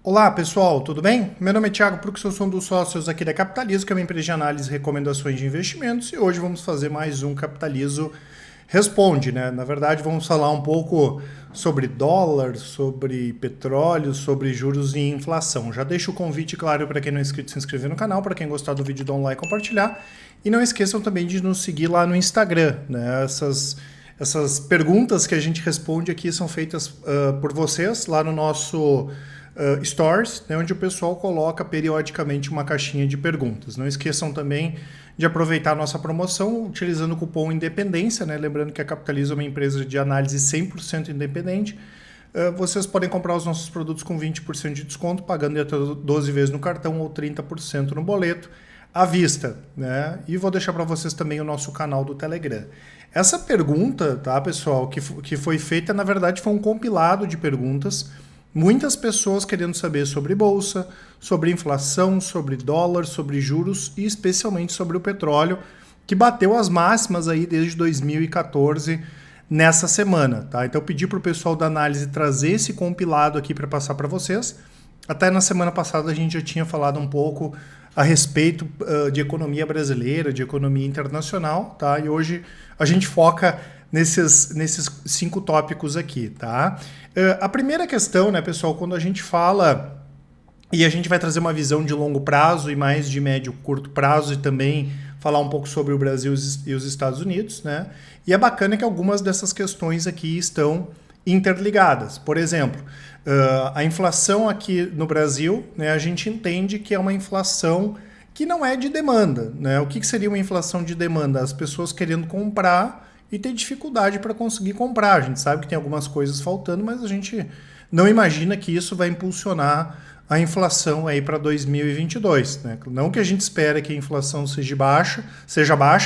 Olá pessoal, tudo bem? Meu nome é Thiago Prux, eu sou um dos sócios aqui da Capitalizo, que é uma empresa de análise e recomendações de investimentos, e hoje vamos fazer mais um Capitalizo Responde, né? Na verdade, vamos falar um pouco sobre dólar, sobre petróleo, sobre juros e inflação. Já deixo o convite claro para quem não é inscrito se inscrever no canal, para quem gostar do vídeo, dá um like e compartilhar. E não esqueçam também de nos seguir lá no Instagram, né? Essas perguntas que a gente responde aqui são feitas por vocês lá no nosso Stories, né, onde o pessoal coloca periodicamente uma caixinha de perguntas. Não esqueçam também de aproveitar a nossa promoção utilizando o cupom Independência, né? Lembrando que a Capitalizo é uma empresa de análise 100% independente. Vocês podem comprar os nossos produtos com 20% de desconto, pagando até 12 vezes no cartão ou 30% no boleto, à vista, né? E vou deixar para vocês também o nosso canal do Telegram. Essa pergunta, tá, pessoal, que foi feita, na verdade, foi um compilado de perguntas. Muitas pessoas querendo saber sobre bolsa, sobre inflação, sobre dólar, sobre juros e especialmente sobre o petróleo, que bateu as máximas aí desde 2014 nessa semana, tá? Então eu pedi para o pessoal da análise trazer esse compilado aqui para passar para vocês. Até na semana passada a gente já tinha falado um pouco a respeito de economia brasileira, de economia internacional, tá? E hoje a gente foca nesses 5 tópicos aqui, tá? A primeira questão, né, pessoal, quando a gente fala, e a gente vai trazer uma visão de longo prazo e mais de médio e curto prazo e também falar um pouco sobre o Brasil e os Estados Unidos, né? E é bacana que algumas dessas questões aqui estão interligadas. Por exemplo, a inflação aqui no Brasil, né, a gente entende que é uma inflação que não é de demanda, né? O que seria uma inflação de demanda? As pessoas querendo comprar e ter dificuldade para conseguir comprar. A gente sabe que tem algumas coisas faltando, mas a gente não imagina que isso vai impulsionar a inflação aí para 2022, né? Não que a gente espera que a inflação seja baixa,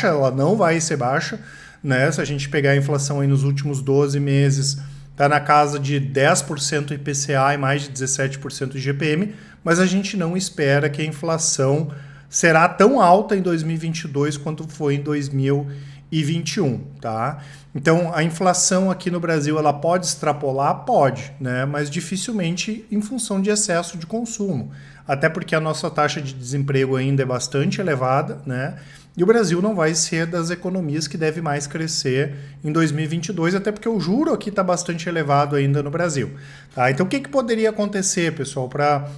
ela não vai ser baixa, né? Se a gente pegar a inflação aí nos últimos 12 meses, está na casa de 10% IPCA e mais de 17% IGPM, mas a gente não espera que a inflação será tão alta em 2022 quanto foi em 2021, tá? Então, a inflação aqui no Brasil, ela pode extrapolar? Pode, né? Mas dificilmente em função de excesso de consumo. Até porque a nossa taxa de desemprego ainda é bastante elevada, né? E o Brasil não vai ser das economias que deve mais crescer em 2022, até porque o juro aqui está bastante elevado ainda no Brasil, tá? Então, o que poderia acontecer, pessoal, para...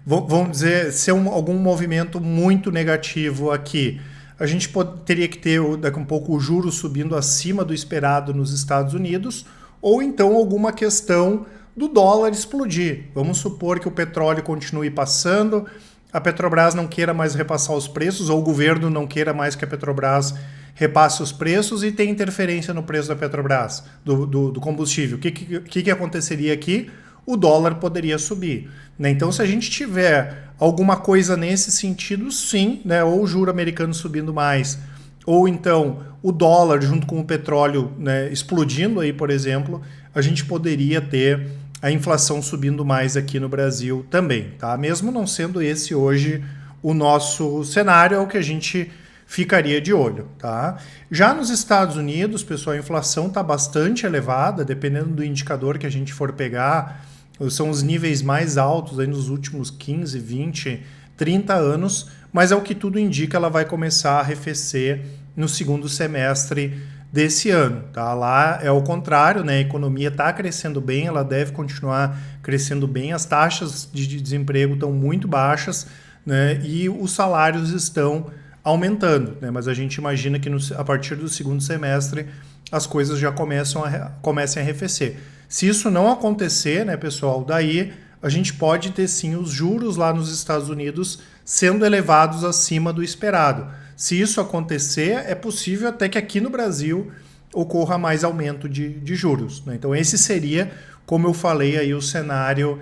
vamos dizer, ser algum movimento muito negativo aqui? A gente teria que ter daqui a um pouco o juro subindo acima do esperado nos Estados Unidos, ou então alguma questão do dólar explodir. Vamos supor que o petróleo continue passando, a Petrobras não queira mais repassar os preços, ou o governo não queira mais que a Petrobras repasse os preços e tem interferência no preço da Petrobras, do combustível. O que aconteceria aqui? O dólar poderia subir, né? Então, se a gente tiver alguma coisa nesse sentido, sim, né? Ou o juro americano subindo mais, ou então o dólar junto com o petróleo, né, explodindo aí, por exemplo, a gente poderia ter a inflação subindo mais aqui no Brasil também, tá? Mesmo não sendo esse hoje o nosso cenário, é o que a gente ficaria de olho, tá? Já nos Estados Unidos, pessoal, a inflação está bastante elevada, dependendo do indicador que a gente for pegar, são os níveis mais altos aí nos últimos 15, 20, 30 anos, mas é o que tudo indica, ela vai começar a arrefecer no segundo semestre desse ano, tá? Lá é o contrário, né? A economia está crescendo bem, ela deve continuar crescendo bem, as taxas de desemprego estão muito baixas, né? E os salários estão aumentando, né? Mas a gente imagina que a partir do segundo semestre as coisas já comecem a arrefecer. Se isso não acontecer, né, pessoal, daí a gente pode ter sim os juros lá nos Estados Unidos sendo elevados acima do esperado. Se isso acontecer, é possível até que aqui no Brasil ocorra mais aumento de juros, né? Então esse seria, como eu falei aí, o cenário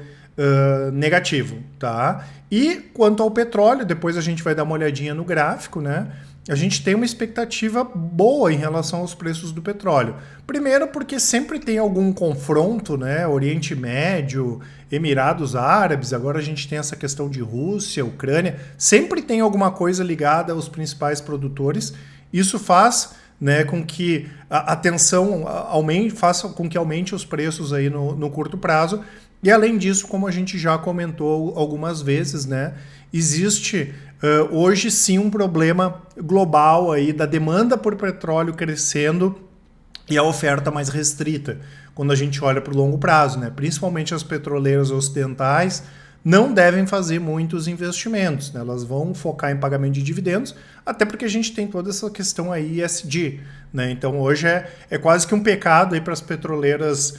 negativo, tá? E quanto ao petróleo, depois a gente vai dar uma olhadinha no gráfico, né? A gente tem uma expectativa boa em relação aos preços do petróleo. Primeiro porque sempre tem algum confronto, né? Oriente Médio, Emirados Árabes, agora a gente tem essa questão de Rússia, Ucrânia, sempre tem alguma coisa ligada aos principais produtores. Isso faz, né, com que a tensão aumente, faça com que aumente os preços aí no curto prazo, E além disso, como a gente já comentou algumas vezes, né, existe hoje sim um problema global aí da demanda por petróleo crescendo e a oferta mais restrita, quando a gente olha para o longo prazo, né? Principalmente as petroleiras ocidentais não devem fazer muitos investimentos, né? Elas vão focar em pagamento de dividendos, até porque a gente tem toda essa questão aí ESG, né? Então hoje é quase que um pecado aí para as petroleiras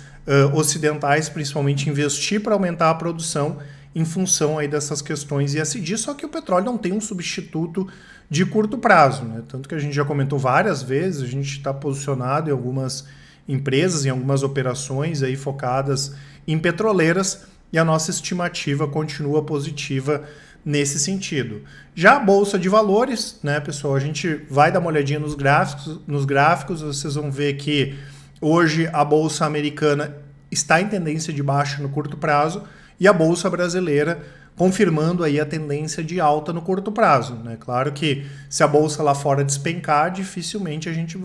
ocidentais, principalmente, investir para aumentar a produção em função aí dessas questões ESG, só que o petróleo não tem um substituto de curto prazo, né? Tanto que a gente já comentou várias vezes, a gente está posicionado em algumas empresas, em algumas operações aí focadas em petroleiras e a nossa estimativa continua positiva nesse sentido. Já a Bolsa de Valores, né, pessoal, a gente vai dar uma olhadinha nos gráficos, vocês vão ver que hoje a Bolsa Americana está em tendência de baixa no curto prazo e a Bolsa Brasileira confirmando aí a tendência de alta no curto prazo, né? Claro que se a bolsa lá fora despencar, dificilmente a gente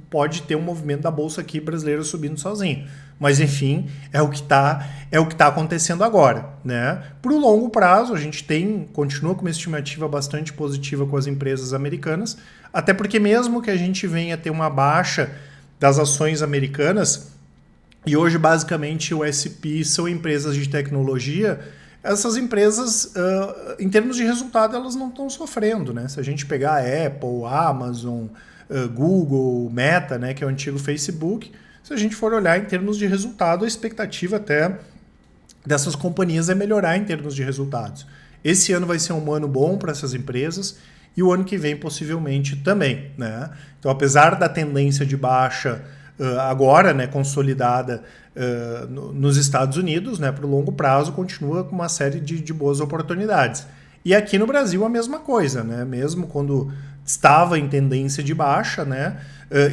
pode ter um movimento da bolsa aqui brasileira subindo sozinho. Mas enfim, é o que tá acontecendo agora, né? Para o longo prazo, a gente continua com uma estimativa bastante positiva com as empresas americanas, até porque mesmo que a gente venha ter uma baixa das ações americanas, e hoje basicamente o S&P são empresas de tecnologia, essas empresas, em termos de resultado, elas não estão sofrendo, né? Se a gente pegar a Apple, Amazon, Google, Meta, né, que é o antigo Facebook, se a gente for olhar em termos de resultado, a expectativa até dessas companhias é melhorar em termos de resultados. Esse ano vai ser um ano bom para essas empresas e o ano que vem possivelmente também, né? Então, apesar da tendência de baixa agora, né, consolidada nos Estados Unidos, né, para o longo prazo, continua com uma série de boas oportunidades. E aqui no Brasil a mesma coisa, né? Mesmo quando estava em tendência de baixa, né,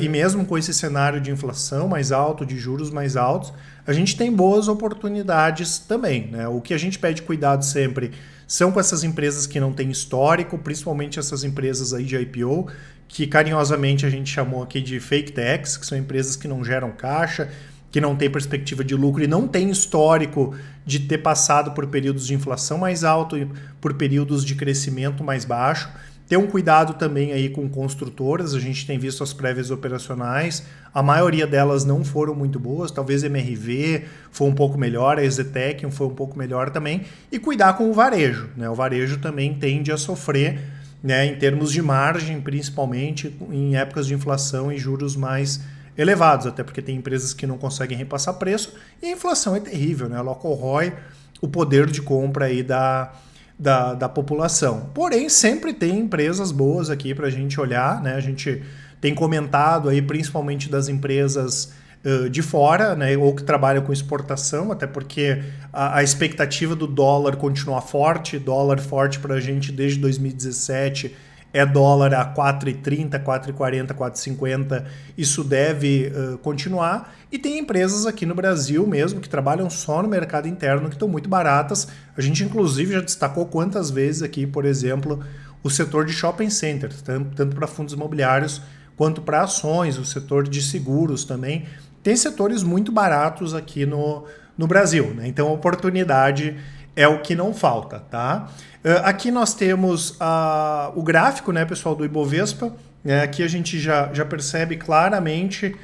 e mesmo com esse cenário de inflação mais alto, de juros mais altos, a gente tem boas oportunidades também, né? O que a gente pede cuidado sempre são com essas empresas que não têm histórico, principalmente essas empresas aí de IPO, que carinhosamente a gente chamou aqui de fake techs, que são empresas que não geram caixa, que não têm perspectiva de lucro e não têm histórico de ter passado por períodos de inflação mais alto e por períodos de crescimento mais baixo. Ter um cuidado também aí com construtoras, a gente tem visto as prévias operacionais, a maioria delas não foram muito boas, talvez a MRV foi um pouco melhor, a EZTEC foi um pouco melhor também, e cuidar com o varejo, né? O varejo também tende a sofrer, né, em termos de margem, principalmente em épocas de inflação e juros mais elevados, até porque tem empresas que não conseguem repassar preço e a inflação é terrível, né? Ela corrói o poder de compra aí da população. Porém, sempre tem empresas boas aqui para a gente olhar, né? A gente tem comentado aí principalmente das empresas de fora, né? Ou que trabalham com exportação, até porque a expectativa do dólar continua forte, dólar forte para a gente desde 2017 é dólar a 4,30, 4,40, 4,50, isso deve continuar. E tem empresas aqui no Brasil mesmo que trabalham só no mercado interno que estão muito baratas. A gente inclusive já destacou quantas vezes aqui, por exemplo, o setor de shopping centers, tanto para fundos imobiliários quanto para ações, o setor de seguros também. Tem setores muito baratos aqui no Brasil, né? Então a oportunidade é o que não falta, tá? Aqui nós temos o gráfico, né, pessoal, do Ibovespa. Aqui a gente já percebe claramente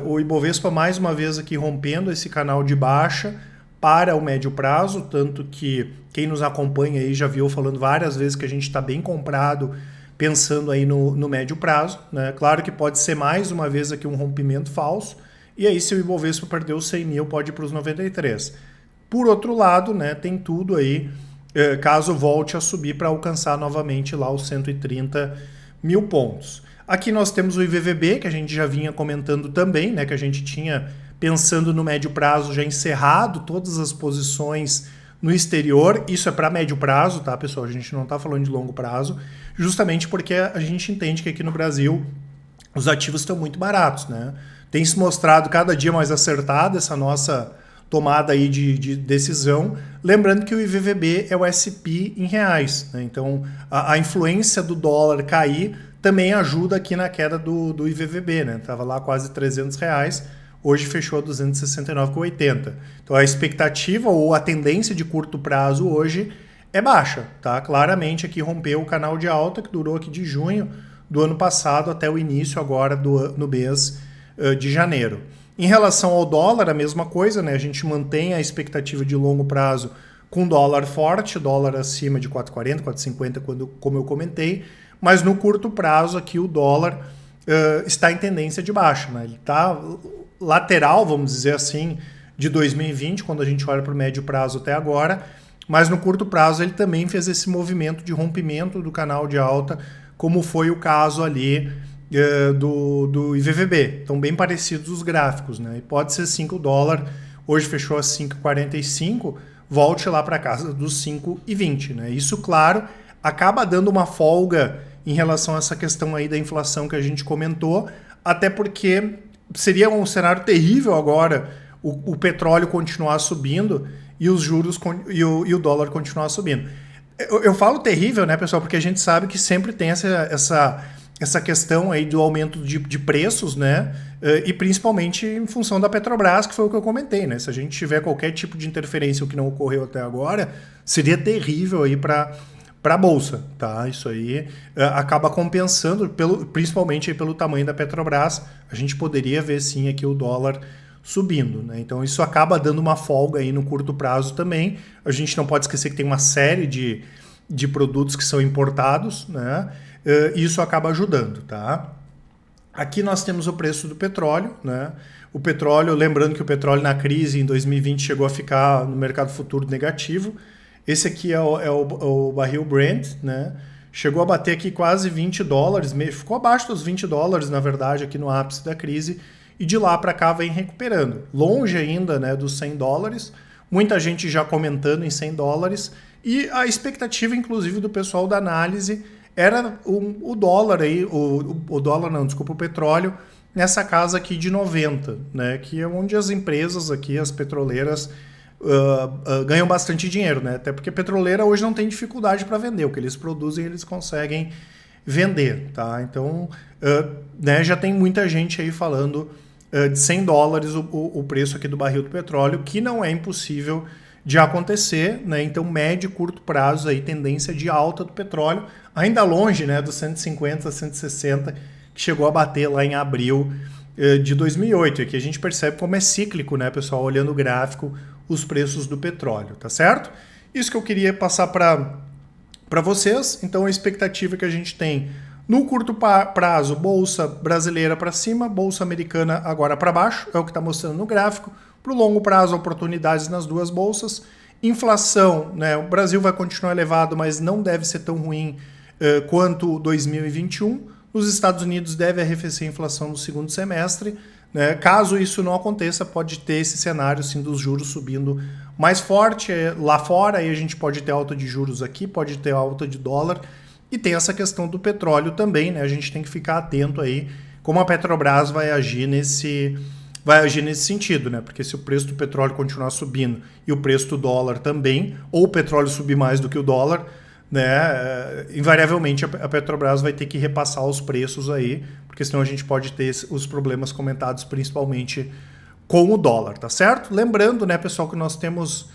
o Ibovespa mais uma vez aqui rompendo esse canal de baixa para o médio prazo, tanto que quem nos acompanha aí já viu falando várias vezes que a gente está bem comprado pensando aí no médio prazo, né? Claro que pode ser mais uma vez aqui um rompimento falso, e aí se o Ibovespa perdeu os 100 mil, pode ir para os 93. Por outro lado, né, tem tudo aí, caso volte a subir para alcançar novamente lá os 130 mil pontos. Aqui nós temos o IVVB, que a gente já vinha comentando também, né, que a gente tinha, pensando no médio prazo, já encerrado todas as posições no exterior. Isso é para médio prazo, tá, pessoal? A gente não está falando de longo prazo, justamente porque a gente entende que aqui no Brasil os ativos estão muito baratos, né? Tem se mostrado cada dia mais acertada essa nossa tomada aí de decisão, lembrando que o IVVB é o SP em reais, né? Então a influência do dólar cair também ajuda aqui na queda do IVVB, né? Tava lá quase R$300, hoje fechou a 269,80. Então a expectativa ou a tendência de curto prazo hoje é baixa, tá? Claramente aqui rompeu o canal de alta que durou aqui de junho do ano passado até o início agora no mês de janeiro. Em relação ao dólar, a mesma coisa, né? A gente mantém a expectativa de longo prazo com dólar forte, dólar acima de 4,40, 4,50, como eu comentei, mas no curto prazo aqui o dólar está em tendência de baixa, né? Ele está lateral, vamos dizer assim, de 2020, quando a gente olha para o médio prazo até agora, mas no curto prazo ele também fez esse movimento de rompimento do canal de alta, como foi o caso ali do IVVB. Então, bem parecidos os gráficos, né? E pode ser 5 dólar, hoje fechou a 5,45, volte lá para casa dos 5,20, né? Isso, claro, acaba dando uma folga em relação a essa questão aí da inflação que a gente comentou, até porque seria um cenário terrível agora o petróleo continuar subindo e os juros e o dólar continuar subindo. Eu falo terrível, né, pessoal, porque a gente sabe que sempre tem essa questão aí do aumento de preços, né, e principalmente em função da Petrobras, que foi o que eu comentei, né, se a gente tiver qualquer tipo de interferência, o que não ocorreu até agora, seria terrível aí para a Bolsa, tá? Isso aí acaba compensando, principalmente aí pelo tamanho da Petrobras, a gente poderia ver sim aqui o dólar subindo, né? Então isso acaba dando uma folga aí no curto prazo também. A gente não pode esquecer que tem uma série de produtos que são importados, né? E isso acaba ajudando, tá? Aqui nós temos o preço do petróleo, né? O petróleo, lembrando que o petróleo na crise em 2020 chegou a ficar no mercado futuro negativo. Esse aqui é o barril Brent, né? Chegou a bater aqui quase 20 dólares, ficou abaixo dos 20 dólares, na verdade, aqui no ápice da crise, e de lá para cá vem recuperando. Longe ainda, né, dos 100 dólares, muita gente já comentando em 100 dólares, e a expectativa, inclusive, do pessoal da análise era o dólar aí, o dólar não, desculpa, o petróleo, nessa casa aqui de 90, né, que é onde as empresas aqui, as petroleiras, ganham bastante dinheiro, né? Até porque a petroleira hoje não tem dificuldade para vender, o que eles produzem eles conseguem vender, tá? Então, né, já tem muita gente aí falando de 100 dólares o preço aqui do barril do petróleo, que não é impossível de acontecer, né? Então, médio e curto prazo aí, tendência de alta do petróleo, ainda longe, né, dos 150 a 160, que chegou a bater lá em abril de 2008. E aqui a gente percebe como é cíclico, né, pessoal, olhando o gráfico, os preços do petróleo, tá certo? Isso que eu queria passar para vocês. Então, a expectativa que a gente tem no curto prazo, bolsa brasileira para cima, bolsa americana agora para baixo, é o que está mostrando no gráfico. Para o longo prazo, oportunidades nas duas bolsas. Inflação, né, o Brasil vai continuar elevado, mas não deve ser tão ruim quanto 2021. Nos Estados Unidos deve arrefecer a inflação no segundo semestre. Né? Caso isso não aconteça, pode ter esse cenário sim, dos juros subindo mais forte lá fora, aí a gente pode ter alta de juros aqui, pode ter alta de dólar, e tem essa questão do petróleo também, né? A gente tem que ficar atento aí como a Petrobras vai agir nesse sentido, né? Porque se o preço do petróleo continuar subindo e o preço do dólar também, ou o petróleo subir mais do que o dólar, né, invariavelmente a Petrobras vai ter que repassar os preços aí, porque senão a gente pode ter os problemas comentados principalmente com o dólar, tá certo? Lembrando, né, pessoal, que nós temos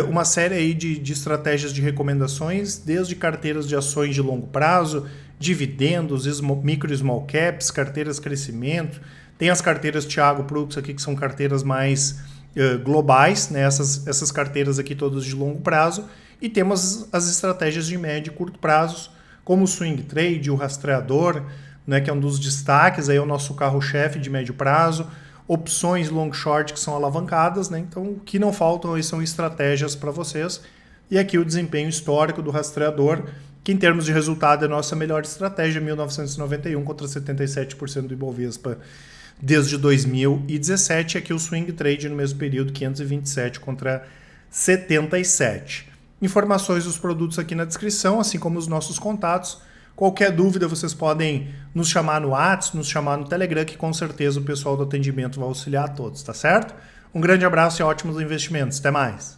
uma série aí de estratégias de recomendações, desde carteiras de ações de longo prazo, dividendos, micro e small caps, carteiras crescimento, tem as carteiras Thiago Prux aqui, que são carteiras mais globais, né, essas carteiras aqui todas de longo prazo, e temos as estratégias de médio e curto prazos, como o swing trade, o rastreador, né, que é um dos destaques, aí é o nosso carro-chefe de médio prazo, opções long short que são alavancadas, né? Então o que não faltam aí são estratégias para vocês. E aqui o desempenho histórico do rastreador, que em termos de resultado é a nossa melhor estratégia, 1991 contra 77% do Ibovespa desde 2017. Aqui o swing trade no mesmo período, 527 contra 77. Informações dos produtos aqui na descrição, assim como os nossos contatos. Qualquer dúvida, vocês podem nos chamar no WhatsApp, nos chamar no Telegram, que com certeza o pessoal do atendimento vai auxiliar a todos, tá certo? Um grande abraço e ótimos investimentos. Até mais!